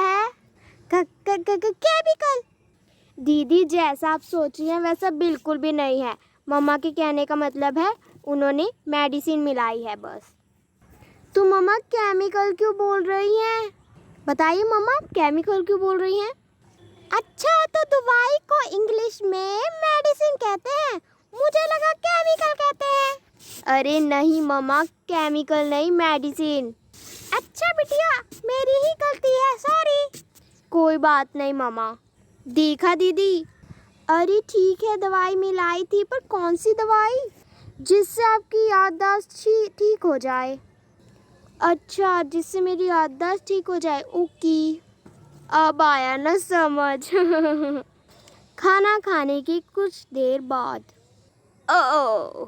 है? केमिकल। दीदी जैसा आप सोच रही हैं वैसा बिल्कुल भी नहीं है। मम्मा के कहने का मतलब है उन्होंने मेडिसिन मिलाई है बस। तो मम्मा केमिकल क्यों बोल रही हैं? बताइए मम्मा केमिकल क्यों बोल रही हैं? अच्छा तो दवाई को इंग्लिश में मेडिसिन कहते हैं, मुझे लगा केमिकल कहते हैं। अरे नहीं मम्मा, केमिकल नहीं मेडिसिन। अच्छा बिटिया मेरी ही गलती है, सॉरी। कोई बात नहीं मम्मा। देखा दीदी? अरे ठीक है दवाई मिलाई थी, पर कौन सी दवाई? जिससे आपकी याददाश्त ठीक हो जाए। अच्छा जिससे मेरी याददाश्त ठीक हो जाए, ओके अब आया ना समझ। खाना खाने की कुछ देर बाद। ओ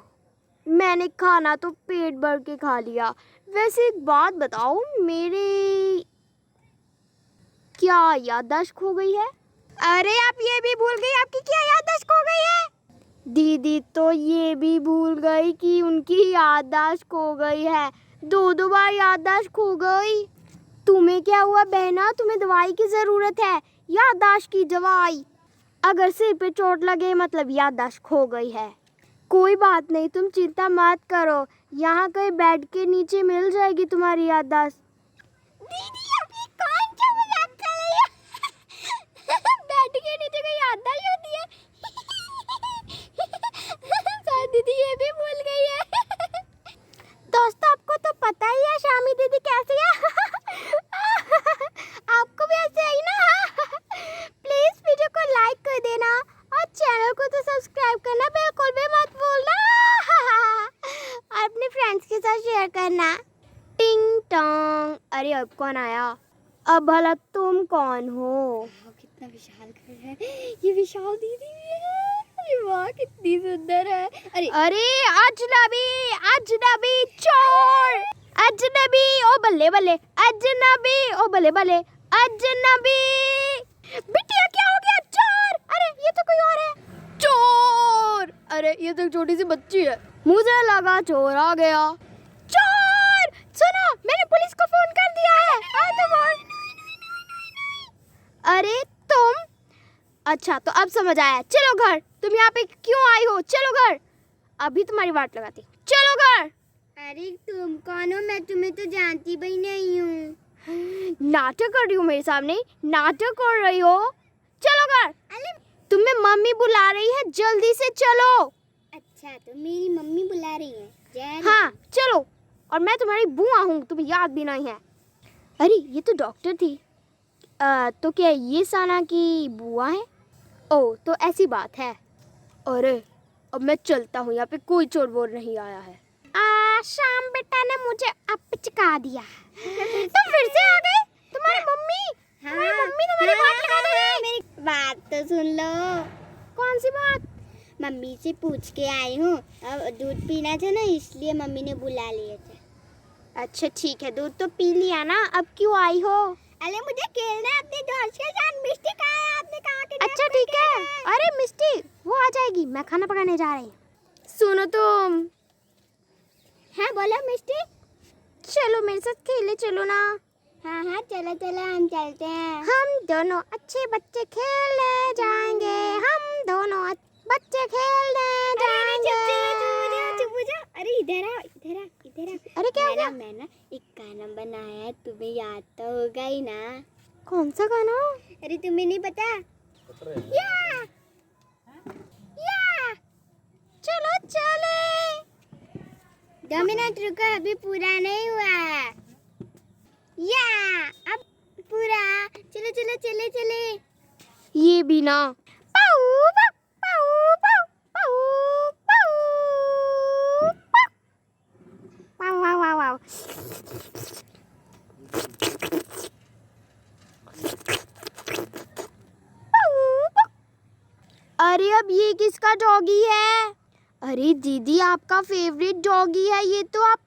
मैंने खाना तो पेट भर के खा लिया। वैसे एक बात बताओ, मेरी क्या याददाश्त खो गई है? अरे आप ये भी भूल गई आपकी क्या याददाश्त खो गई है? दीदी तो ये भी भूल गई कि उनकी याददाश्त खो गई है। दो बार याददाश्त खो गई। तुम्हें क्या हुआ बहना, तुम्हें दवाई की ज़रूरत है, याददाश्त की दवाई। अगर सिर पे चोट लगे मतलब याददाश्त खो गई है। कोई बात नहीं, तुम चिंता मत करो, यहाँ कहीं बेड के नीचे मिल जाएगी तुम्हारी याददाश्त। दीदी अभी कौन सा मजाक कर रही है? बेड के नीचे कोई याददाश्त होती है? शायद दीदी ये भी भूल गई है। दोस्तों आपको तो पता ही है शामी दीदी कैसी है। आपको भी ऐसे ही ना? प्लीज वीडियो को लाइक कर देना और चैनल को तो सब्सक्राइब करना बिल्कुल भी मत भूलना। और अपने फ्रेंड्स के साथ शेयर करना। टिंग टोंग, अरे अब कौन आया? अब भला तुम कौन हो? कितना विशाल घर है, ये विशाल दीदी भी है। अरे वाह कितनी सुंदर है। अरे अजनबी, अजनबी चोर, अजनबी, ओ बल्ले बल्ले, अजनबी, ओ बल्ले बल्ले, अजनबी। बिटिया क्या हो गया? चोर! अरे ये तो कोई और है। चोर! अरे ये तो एक छोटी सी बच्ची है। मुझे लगा चोर आ गया। चोर! सुनो मैंने पुलिस को फोन कर दिया है। आ तो फोन। अरे तुम, अच्छा तो अब समझ आया। चलो घर, तुम यहाँ पे क्यों आई हो? चलो घर, अभी तुम्हारी वाट लगाती। चलो घर। अरे तुम कौन हो? मैं तुम्हें तो जानती भी नहीं हूँ। नाटक कर रही हो मेरे सामने? नाटक कर रही हो? चलो घर। तुम्हें मम्मी बुला रही है, जल्दी से चलो। अच्छा तो मेरी मम्मी बुला रही है। हाँ चलो। और मैं तुम्हारी बुआ हूँ, तुम्हें याद भी नहीं है। अरे ये तो डॉक्टर थी। तो क्या ये साना की बुआ है? ओह तो ऐसी बात है। अरे अब मैं चलता हूँ, यहाँ पे कोई चोर वोर नहीं आया है। शाम बेटा ने मुझे अब पिचका दिया। तुम फिर से आ गए? तुम्हारी मम्मी, तुम्हारी मम्मी तुम्हारी बात लगा रही। मेरी बात तो सुन लो। कौन सी बात? मम्मी से पूछ के आई हूँ, अब दूध पीना था ना इसलिए मम्मी ने बुला लिए थे। अच्छा ठीक है, दूध तो पी लिया ना, अब क्यों आई हो? अरे मुझे खेलना है अपने दोस्त के साथ। मिस्टी कहाँ है? आपने कहा कि अच्छा ठीक है। अरे मिस्टी वो आ जाएगी, मैं खाना पकाने जा रही हूँ। सुनो तुम। हाँ बोलो मिस्टी। चलो मेरे साथ खेले चलो ना। हाँ हाँ चलो चलो हम चलते हैं। हम दोनों अच्छे बच्चे खेलने जाएंगे। हम दोनों बच्चे खेलने जाएंगे। चुप हो जा। अरे इधर आ इधर आ इधर आ। अरे क्या हो गया? मैं ना एक गाना बनाया है, तुम्हें याद तो होगा ही ना। कौन सा गाना? अरे तुम्हें नहीं पता? या या चलो चले। 2 मिनट रुको, अभी पूरा नहीं हुआ है। या अब पूरा। चलो चलो चले चले। ये भी ना। पाऊ पाऊ पाऊ पाऊ पाऊ पाऊ पाऊ पाऊ पाऊ। अरे अब ये किसका डॉगी है? अरे दीदी आपका फेवरेट डॉगी है ये, तो आप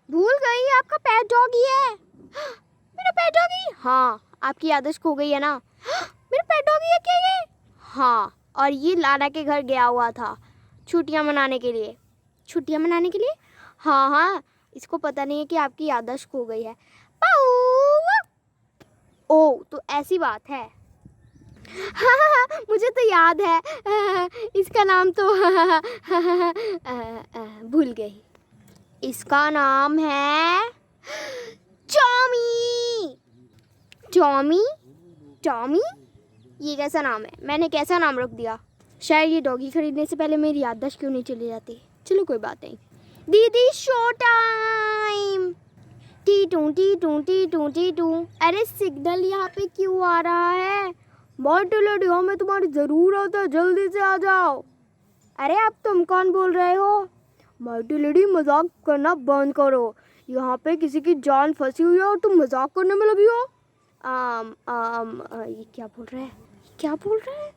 भूल गई आपका पेट डॉगी है। मेरा पेट डॉगी? हाँ आपकी याददाश्त खो गई है ना। मेरा पेट डॉगी है क्या ये? हाँ, और ये लाना के घर गया हुआ था छुट्टियां मनाने के लिए। छुट्टियां मनाने के लिए? हाँ हाँ, इसको पता नहीं है कि आपकी याददाश्त खो गई है। पाऊ। ओह, तो ऐसी बात है। हाँ, मुझे तो याद है। इसका नाम तो भूल गई। इसका नाम है टॉमी। टॉमी? टॉमी? ये कैसा नाम है? मैंने कैसा नाम रख दिया? शायद ये डॉगी खरीदने से पहले मेरी याददाश्त क्यों नहीं चली जाती। चलो कोई बात नहीं। दीदी शो टाइम। T two. अरे सिग्नल यहाँ पे क्यों आ रहा है? मार्टी लेडी, हमें तुम्हारी ज़रूरत है, जल्दी से आ जाओ। अरे अब तुम कौन बोल रहे हो? मार्टी लेडी, मजाक करना बंद करो। यहाँ पे किसी की जान फंसी हुई है और तुम मजाक करने में लगी हो। ये क्या बोल रहा है? क्या बोल रहा है?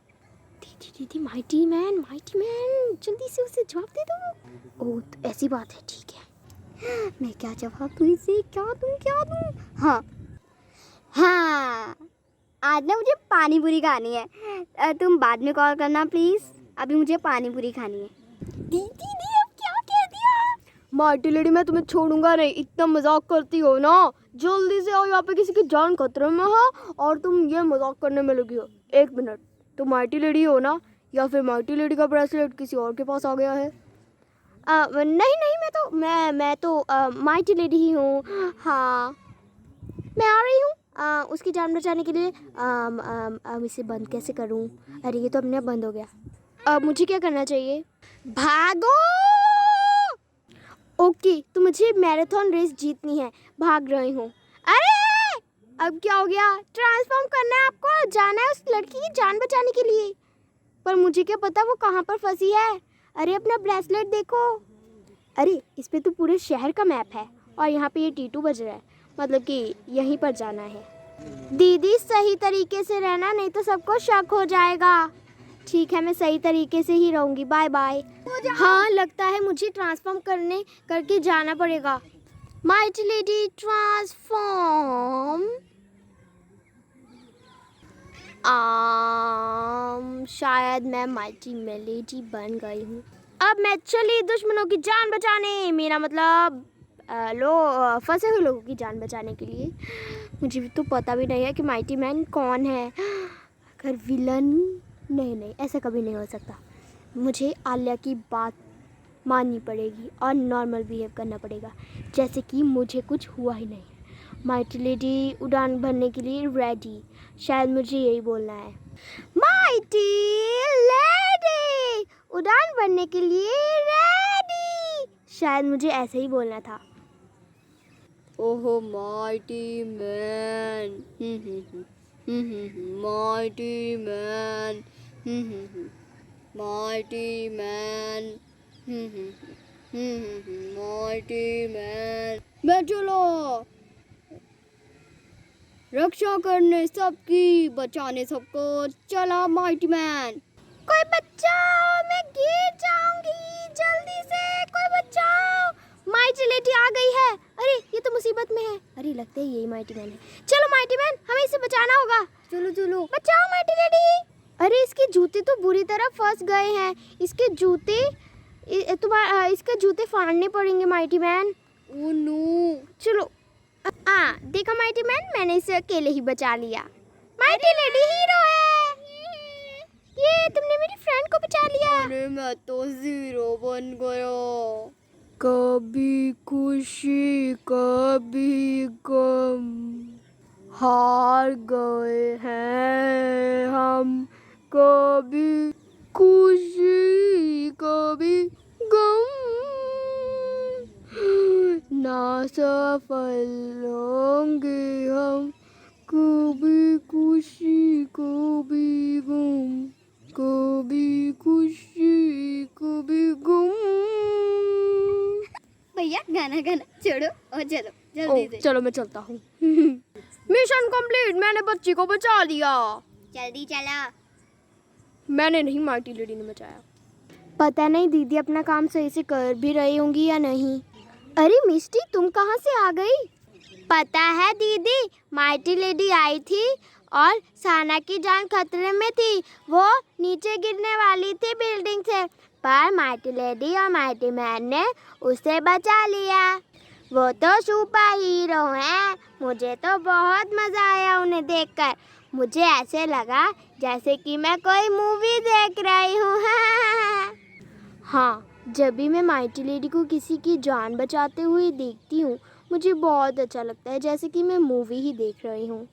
दीदी, माइटी मैन, जल्दी से उसे जवाब दे दो। ओह, तो ऐसी बात है, ठीक है। मैं क्या जवाब दूँ इसे? क्या दूँ? हाँ, आज ना मुझे पानी पूरी खानी है। तुम बाद में कॉल करना प्लीज़, अभी मुझे पानी पूरी खानी है। दीदी ने अब क्या कह दिया? मार्टी लेडी, मैं तुम्हें छोड़ूंगा नहीं। इतना मजाक करती हो ना, जल्दी से आओ, यहाँ पे किसी की जान खतरे में है और तुम ये मजाक करने में लगी हो। 1 मिनट, तुम मार्टी लेडी हो ना, या फिर मार्टी लेडी का ब्रेसलेट किसी और के पास आ गया है? नहीं, मैं तो मार्टी लेडी ही हूँ। हाँ, मैं आ रही हूँ उसकी जान बचाने के लिए। अब इसे बंद कैसे करूँ? अरे ये तो अपने आप बंद हो गया। अब मुझे क्या करना चाहिए? भागो। ओके, तो मुझे मैराथन रेस जीतनी है, भाग रही हूँ। अरे अब क्या हो गया? ट्रांसफॉर्म करना है आपको, जाना है उस लड़की की जान बचाने के लिए। पर मुझे क्या पता वो कहाँ पर फंसी है। अरे अपना ब्रेसलेट देखो। अरे इस पे तो पूरे शहर का मैप है और यहाँ पे ये टीटू बज रहा है, मतलब कि यहीं पर जाना है। दीदी सही तरीके से रहना, नहीं तो सबको शक हो जाएगा। ठीक है, मैं सही तरीके से ही रहूँगी। Bye bye. हाँ, लगता है मुझे ट्रांसफॉर्म करके जाना पड़ेगा। Mighty lady transform. शायद मैं माइटी लेडी बन गई हूँ। अब मैं चली दुश्मनों की जान बचाने, मेरा मतलब फंसे हुए लोगों की जान बचाने के लिए। मुझे भी तो पता भी नहीं है कि माइटी मैन कौन है। अगर विलन, नहीं, ऐसा कभी नहीं हो सकता। मुझे आलिया की बात माननी पड़ेगी और नॉर्मल बिहेव करना पड़ेगा, जैसे कि मुझे कुछ हुआ ही नहीं। माइटी लेडी उड़ान भरने के लिए रेडी, शायद मुझे यही बोलना है। माइटी लेडी उड़ान भरने के लिए रेडी, शायद मुझे ऐसे ही बोलना था। ओहो mighty man, mighty man, mighty man, mighty man. मैं चलो रक्षा करने सबकी, बचाने सबको, चला माइटी मैन। कोई बचाओ, मैं गिर जाऊंगी, जल्दी से कोई बचाओ। माइटी लेडी आ गई है। अरे ये तो मुसीबत में है। अरे लगता है यही माइटी मैन है। चलो माइटी मैन, हमें इसे बचाना होगा। चलो बचाओ माइटी लेडी। अरे इसके जूते तो बुरी तरह फंस गए हैं। इसके जूते इसके जूते फाड़ने पड़ेंगे माइटी मैन। Oh no. चलो देखा माइटी मैन, मैंने इसे अकेले ही बचा लिया। माइटी लेडी हीरो है। ये तुमने मेरी फ्रेंड को बचा लिया। अरे मैं तो 0 बन गया। कभी खुशी कभी गम, हार गए हैं हम। कभी खुशी कभी गम, ना सफल होंगे हम। कभी खुशी कभी गम, कभी खुशी कभी गम। भैया गाना छोड़ो और चलो जल्दी से। चलो मैं चलता हूँ। मिशन कंप्लीट, मैंने बच्ची को बचा लिया। जल्दी चला। मैंने नहीं, माइटी लेडी ने बचाया। पता नहीं दीदी अपना काम सही से कर भी रही होंगी या नहीं। अरे मिस्टी, तुम कहाँ से आ गई? पता है दीदी, माइटी लेडी आई थी और साना की जान खतरे में थी। वो नीचे गिरने वाली थी बिल्डिंग से, पर माइटी लेडी और माइटी मैन ने उसे बचा लिया। वो तो सुपर हीरो हैं। मुझे तो बहुत मज़ा आया उन्हें देखकर। मुझे ऐसे लगा जैसे कि मैं कोई मूवी देख रही हूँ। हाँ, जब भी मैं माइटी लेडी को किसी की जान बचाते हुए देखती हूँ, मुझे बहुत अच्छा लगता है, जैसे कि मैं मूवी ही देख रही हूँ।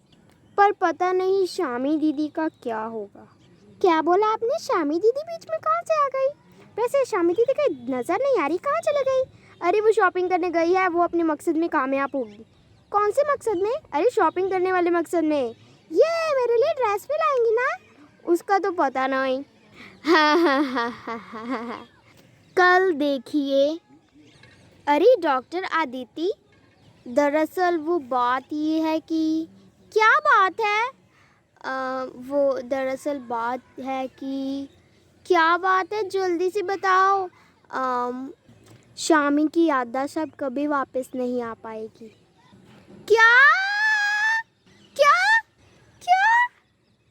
पर पता नहीं शामी दीदी का क्या होगा। क्या बोला आपने? शामी दीदी बीच में कहाँ से आ गई? वैसे शामी दीदी कहीं नज़र नहीं आ रही, कहाँ चली गई? अरे वो शॉपिंग करने गई है, वो अपने मकसद में कामयाब होगी। कौन से मकसद में? अरे शॉपिंग करने वाले मकसद में। ये मेरे लिए ड्रेस भी लाएंगी ना? उसका तो पता नहीं। हाँ हाँ हाँ हाँ हाँ हाँ हाँ। कल देखिए। अरे डॉक्टर आदिति, दरअसल वो बात ये है कि क्या बात है? वो दरअसल बात है कि क्या बात है, जल्दी से बताओ। शामी की याददाश्त अब कभी वापस नहीं आ पाएगी। क्या?